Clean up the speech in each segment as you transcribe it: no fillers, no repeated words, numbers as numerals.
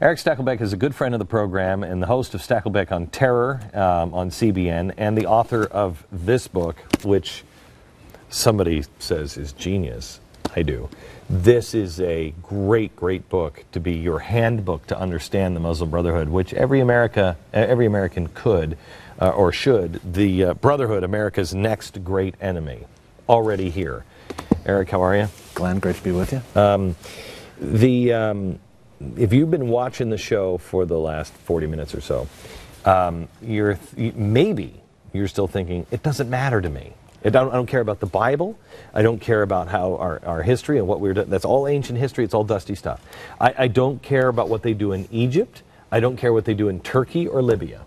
Erick Stakelbeck is a good friend of the program and the host of Stakelbeck on Terror on CBN, and the author of this book, which somebody says is genius. I do. This is a great, great book to be your handbook to understand the Muslim Brotherhood, which every American could or should. The Brotherhood, America's next great enemy, already here. Erick, how are you? Glenn, great to be with you. If you've been watching the show for the last 40 minutes or so, maybe you're still thinking, it doesn't matter to me. I don't care about the Bible. I don't care about how our history and what we're doing. That's all ancient history. It's all dusty stuff. I don't care about what they do in Egypt. I don't care what they do in Turkey or Libya.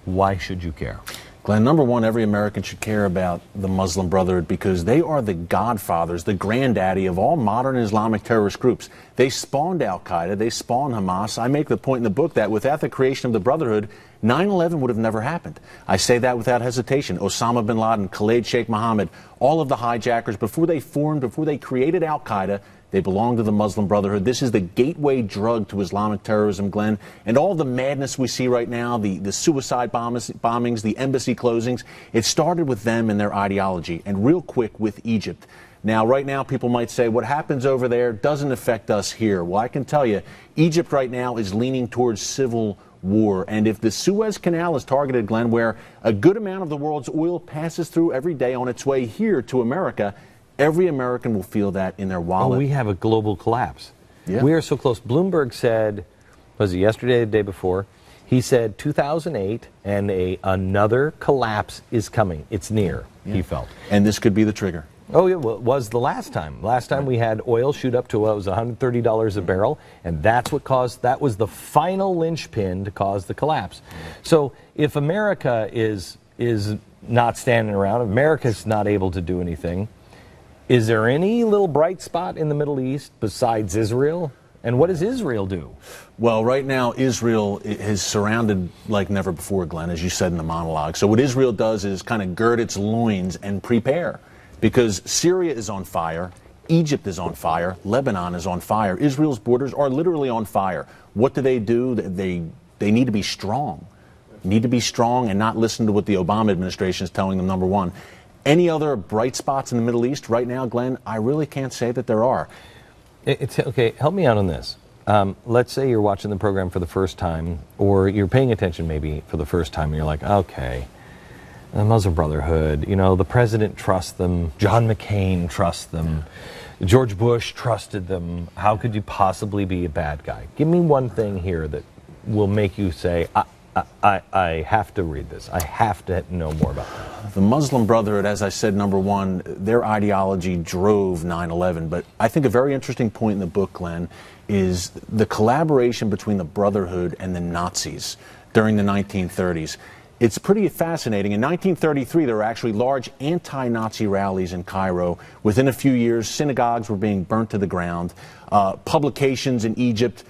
Why should you care? Glenn, number one, every American should care about the Muslim Brotherhood because they are the godfathers, the granddaddy of all modern Islamic terrorist groups. They spawned al-Qaeda, they spawned Hamas. I make the point in the book that without the creation of the Brotherhood, 9/11 would have never happened. I say that without hesitation. Osama bin Laden, Khalid Sheikh Mohammed, all of the hijackers, before they created al-Qaeda, they belong to the Muslim Brotherhood. This is the gateway drug to Islamic terrorism, Glenn. And all the madness we see right now, the suicide bombings, the embassy closings, it started with them and their ideology. And real quick with Egypt. Now, right now, people might say, what happens over there doesn't affect us here. Well, I can tell you, Egypt right now is leaning towards civil war. And if the Suez Canal is targeted, Glenn, where a good amount of the world's oil passes through every day on its way here to America, every American will feel that in their wallet. Oh, we have a global collapse. Yeah. We are so close. Bloomberg said, was it yesterday or the day before? He said 2008 and another collapse is coming. It's near, he felt. And this could be the trigger. Oh, yeah, well, it was the last time. Last time we had oil shoot up to what was $130 a barrel, and that was the final linchpin to cause the collapse. So if America is not standing around, America's not able to do anything, is there any little bright spot in the Middle East besides Israel? And what does Israel do? Well, right now, Israel is surrounded like never before, Glenn, as you said in the monologue. So what Israel does is kind of gird its loins and prepare. Because Syria is on fire, Egypt is on fire, Lebanon is on fire. Israel's borders are literally on fire. What do? They need to be strong. Need to be strong and not listen to what the Obama administration is telling them, number one. Any other bright spots in the Middle East right now, Glenn? I really can't say that there are. Okay, help me out on this. Let's say you're watching the program for the first time, or you're paying attention maybe for the first time, and you're like, okay, the Muslim Brotherhood, you know, the president trusts them, John McCain trusts them, George Bush trusted them. How could you possibly be a bad guy? Give me one thing here that will make you say, I have to read this. I have to know more about that. The Muslim Brotherhood, as I said, number one, their ideology drove 9/11. But I think a very interesting point in the book, Glenn, is the collaboration between the Brotherhood and the Nazis during the 1930s. It's pretty fascinating. In 1933, there were actually large anti-Nazi rallies in Cairo. Within a few years, synagogues were being burnt to the ground. Publications in Egypt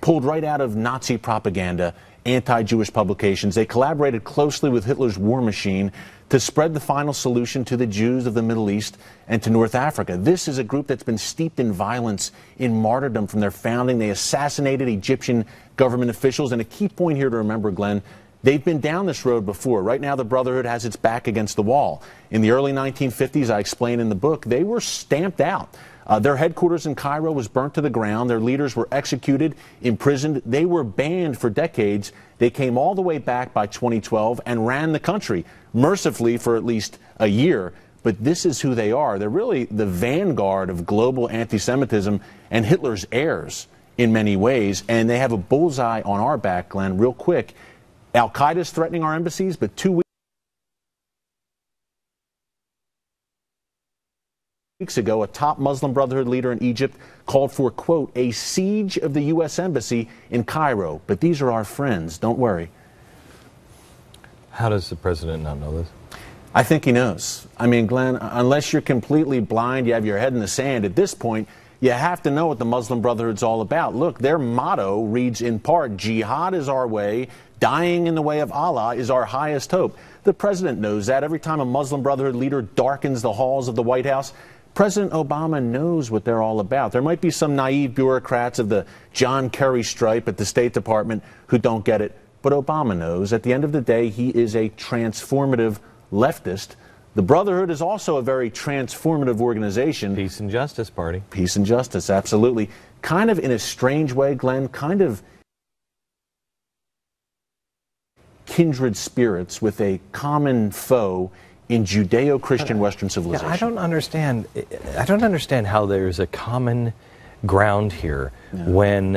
pulled right out of Nazi propaganda, anti-Jewish publications. They collaborated closely with Hitler's war machine to spread the final solution to the Jews of the Middle East and to North Africa. This is a group that's been steeped in violence, in martyrdom from their founding. They assassinated Egyptian government officials. And a key point here to remember, Glenn, they've been down this road before. Right now, the Brotherhood has its back against the wall. In the early 1950s, I explain in the book, they were stamped out. Their headquarters in Cairo was burnt to the ground. Their leaders were executed, imprisoned. They were banned for decades. They came all the way back by 2012 and ran the country, mercifully for at least a year. But this is who they are. They're really the vanguard of global anti-Semitism and Hitler's heirs in many ways. And they have a bullseye on our back, Glenn, real quick. Al-Qaeda is threatening our embassies, but 2 weeks ago, a top Muslim Brotherhood leader in Egypt called for, quote, a siege of the U.S. embassy in Cairo. But these are our friends. Don't worry. How does the president not know this? I think he knows. I mean, Glenn, unless you're completely blind, you have your head in the sand, at this point, you have to know what the Muslim Brotherhood's all about. Look, their motto reads in part, jihad is our way, dying in the way of Allah is our highest hope. The president knows that. Every time a Muslim Brotherhood leader darkens the halls of the White House, President Obama knows what they're all about. There might be some naive bureaucrats of the John Kerry stripe at the State Department who don't get it, but Obama knows. At the end of the day, he is a transformative leftist. The Brotherhood is also a very transformative organization. Peace and Justice Party. Peace and Justice, absolutely. Kind of in a strange way, Glenn, kind of kindred spirits with a common foe in Judeo-Christian Western civilization. Yeah, I don't understand how there's a common ground here when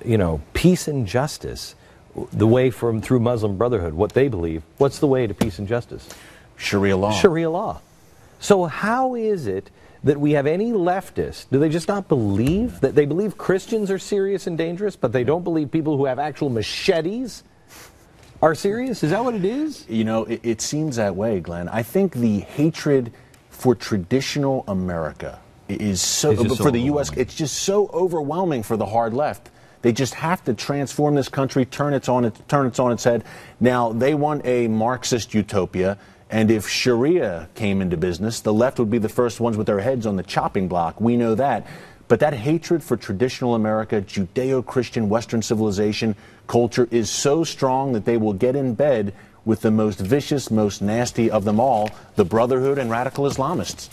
you know, peace and justice, the way through Muslim Brotherhood, what they believe. What's the way to peace and justice? Sharia law. Sharia law. So how is it that we have any leftists? Do they just not believe that they believe Christians are serious and dangerous, but they don't believe people who have actual machetes are serious? Is that what it is? You know, it seems that way, Glenn. I think the hatred for traditional America is so, for the U.S., it's just so overwhelming for the hard left. They just have to transform this country, turn it on its head. Now, they want a Marxist utopia, and if Sharia came into business, the left would be the first ones with their heads on the chopping block. We know that. But that hatred for traditional America, Judeo-Christian Western civilization, culture is so strong that they will get in bed with the most vicious, most nasty of them all, the Brotherhood and radical Islamists.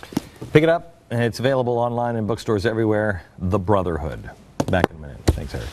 Pick it up. It's available online in bookstores everywhere. The Brotherhood. Back in a minute. Thanks, Eric.